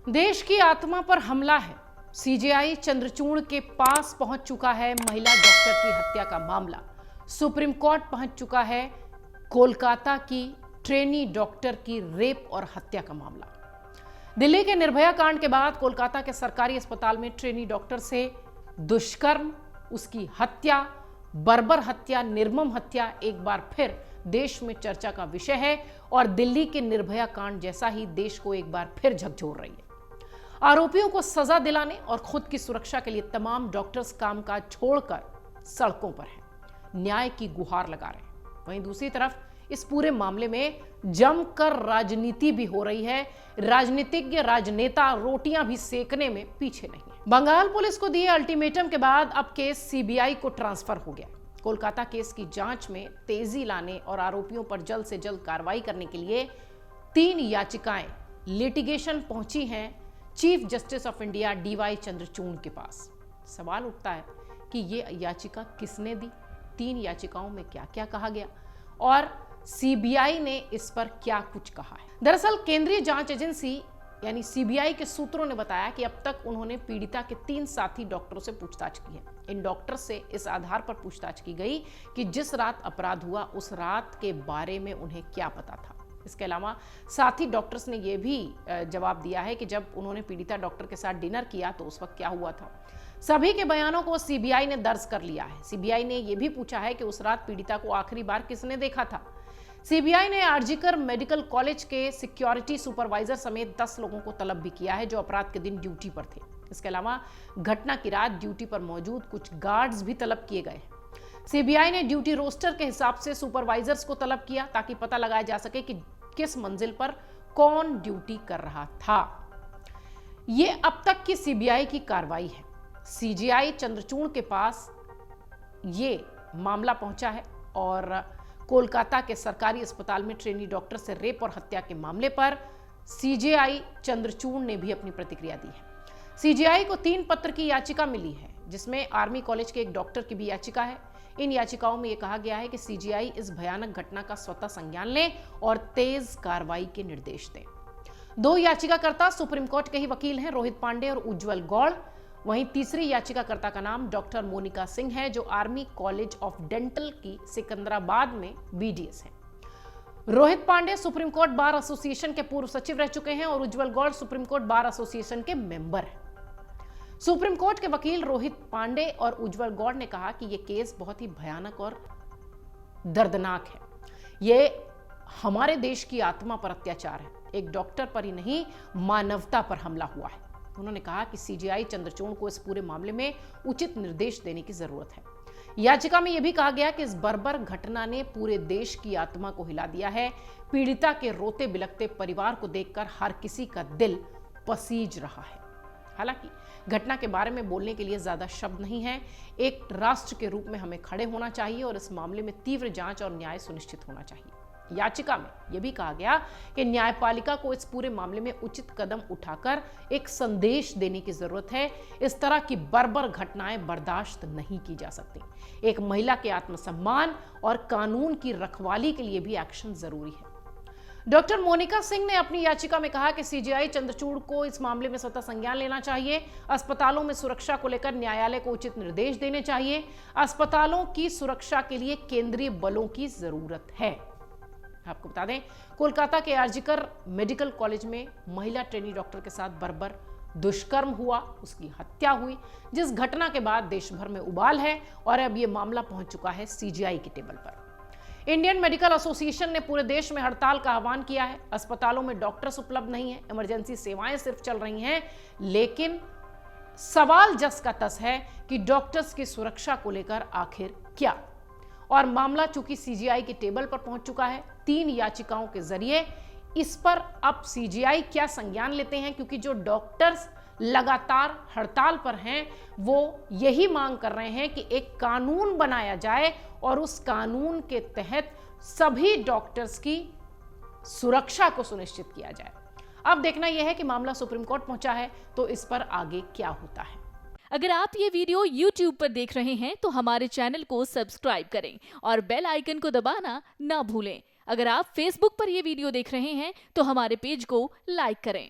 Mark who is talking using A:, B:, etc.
A: देश की आत्मा पर हमला है। सीजेआई चंद्रचूड़ के पास पहुंच चुका है महिला डॉक्टर की हत्या का मामला। सुप्रीम कोर्ट पहुंच चुका है कोलकाता की ट्रेनी डॉक्टर की रेप और हत्या का मामला। दिल्ली के निर्भया कांड के बाद कोलकाता के सरकारी अस्पताल में ट्रेनी डॉक्टर से दुष्कर्म, उसकी हत्या, बर्बर हत्या, निर्मम हत्या एक बार फिर देश में चर्चा का विषय है और दिल्ली के निर्भया कांड जैसा ही देश को एक बार फिर झकझोर रही है। आरोपियों को सजा दिलाने और खुद की सुरक्षा के लिए तमाम डॉक्टर्स कामकाज छोड़कर सड़कों पर हैं, न्याय की गुहार लगा रहे हैं। वहीं दूसरी तरफ इस पूरे मामले में जमकर राजनीति भी हो रही है। राजनीतिज्ञ, राजनेता रोटियां भी सेकने में पीछे नहीं है। बंगाल पुलिस को दिए अल्टीमेटम के बाद अब केस सीबीआई को ट्रांसफर हो गया। कोलकाता केस की जांच में तेजी लाने और आरोपियों पर जल्द से जल्द कार्रवाई करने के लिए 3 याचिकाएं लिटिगेशन पहुंची हैं chief justice of India DY Chandrachud के पास। सवाल उठता है कि ये याचिका किसने दी, 3 याचिकाओं में क्या क्या कहा गया और सीबीआई ने इस पर क्या कुछ कहा है। दरअसल केंद्रीय जांच एजेंसी यानी सीबीआई के सूत्रों ने बताया कि अब तक उन्होंने पीड़िता के 3 साथी डॉक्टरों से पूछताछ की है। इन डॉक्टर से इस आधार पर पूछताछ की गई कि जिस रात अपराध हुआ उस रात के बारे में उन्हें क्या पता था। इसके अलावा साथी डॉक्टर्स ने यह भी जवाब दिया है कि जब उन्होंने पीड़िता डॉक्टर के साथ डिनर किया तो उस वक्त क्या हुआ था। सभी के बयानों को सीबीआई ने दर्ज कर लिया है। सीबीआई ने यह भी पूछा है कि उस रात पीड़िता को आखिरी बार किसने देखा था। सीबीआई ने आरजीकर मेडिकल कॉलेज के सिक्योरिटी सुपरवाइजर समेत 10 लोगों को तलब भी किया है जो अपराध के दिन ड्यूटी पर थे। इसके अलावा घटना की रात ड्यूटी पर मौजूद कुछ गार्ड्स भी तलब किए गए। सीबीआई ने ड्यूटी रोस्टर के हिसाब से सुपरवाइजर्स को तलब किया ताकि पता लगाया जा सके कि किस मंजिल पर कौन ड्यूटी कर रहा था। यह अब तक की सीबीआई की कार्रवाई है। सीजेआई चंद्रचूड़ के पास यह मामला पहुंचा है और कोलकाता के सरकारी अस्पताल में ट्रेनी डॉक्टर से रेप और हत्या के मामले पर सीजेआई चंद्रचूड़ ने भी अपनी प्रतिक्रिया दी है। सीजेआई को 3 पत्र की याचिका मिली है जिसमें आर्मी कॉलेज के एक डॉक्टर की भी याचिका है। इन याचिकाओं में यह कहा गया है कि सीजेआई इस भयानक घटना का स्वतः संज्ञान ले और तेज कार्रवाई के निर्देश दें। 2 याचिकाकर्ता सुप्रीम कोर्ट के ही वकील हैं, रोहित पांडे और उज्जवल गौड़। वहीं तीसरी याचिकाकर्ता का नाम डॉक्टर मोनिका सिंह है जो आर्मी कॉलेज ऑफ डेंटल की सिकंदराबाद में बीडीएस है। Rohit Pandey supreme court bar association के पूर्व सचिव रह चुके हैं और Ujjwal Gaur supreme court bar association के मेंबर हैं। सुप्रीम कोर्ट के वकील रोहित पांडे और उज्जवल गौड़ ने कहा कि यह केस बहुत ही भयानक और दर्दनाक है। यह हमारे देश की आत्मा पर अत्याचार है। एक डॉक्टर पर ही नहीं, मानवता पर हमला हुआ है। उन्होंने कहा कि सीजेआई चंद्रचूड़ को इस पूरे मामले में उचित निर्देश देने की जरूरत है। याचिका में यह भी कहा गया कि इस बर्बर घटना ने पूरे देश की आत्मा को हिला दिया है। पीड़िता के रोते बिलखते परिवार को देखकर हर किसी का दिल पसीज रहा है। हालांकि घटना के बारे में बोलने के लिए ज्यादा शब्द नहीं है। एक राष्ट्र के रूप में हमें खड़े होना चाहिए और इस मामले में तीव्र जांच और न्याय सुनिश्चित होना चाहिए। याचिका में यह भी कहा गया कि न्यायपालिका को इस पूरे मामले में उचित कदम उठाकर एक संदेश देने की जरूरत है। इस तरह की बर्बर घटनाएं बर्दाश्त नहीं की जा सकती। एक महिला के आत्मसम्मान और कानून की रखवाली के लिए भी एक्शन जरूरी है। डॉक्टर मोनिका सिंह ने अपनी याचिका में कहा कि सीजेआई चंद्रचूड़ को इस मामले में स्वतः संज्ञान लेना चाहिए। अस्पतालों में सुरक्षा को लेकर न्यायालय को उचित निर्देश देने चाहिए। अस्पतालों की सुरक्षा के लिए केंद्रीय बलों की जरूरत है। आपको बता दें, कोलकाता के आरजीकर मेडिकल कॉलेज में महिला ट्रेनी डॉक्टर के साथ बर्बर दुष्कर्म हुआ, उसकी हत्या हुई, जिस घटना के बाद देश भर में उबाल है और अब यह मामला पहुंच चुका है सीजेआई के टेबल पर। इंडियन मेडिकल एसोसिएशन ने पूरे देश में हड़ताल का आह्वान किया है। अस्पतालों में डॉक्टर्स उपलब्ध नहीं है, इमरजेंसी सेवाएं सिर्फ चल रही हैं, लेकिन सवाल जस का तस है कि डॉक्टर्स की सुरक्षा को लेकर आखिर क्या। और मामला चूंकि सीजेआई के टेबल पर पहुंच चुका है 3 याचिकाओं के जरिए, इस पर अब सीजेआई क्या संज्ञान लेते हैं, क्योंकि जो डॉक्टर्स लगातार हड़ताल पर हैं वो यही मांग कर रहे हैं कि एक कानून बनाया जाए और उस कानून के तहत सभी डॉक्टर्स की सुरक्षा को सुनिश्चित किया जाए। अब देखना यह है कि मामला सुप्रीम कोर्ट पहुंचा है तो इस पर आगे क्या होता है।
B: अगर आप ये वीडियो YouTube पर देख रहे हैं तो हमारे चैनल को सब्सक्राइब करें और बेल आइकन को दबाना ना भूलें। अगर आप Facebook पर ये वीडियो देख रहे हैं तो हमारे पेज को लाइक करें।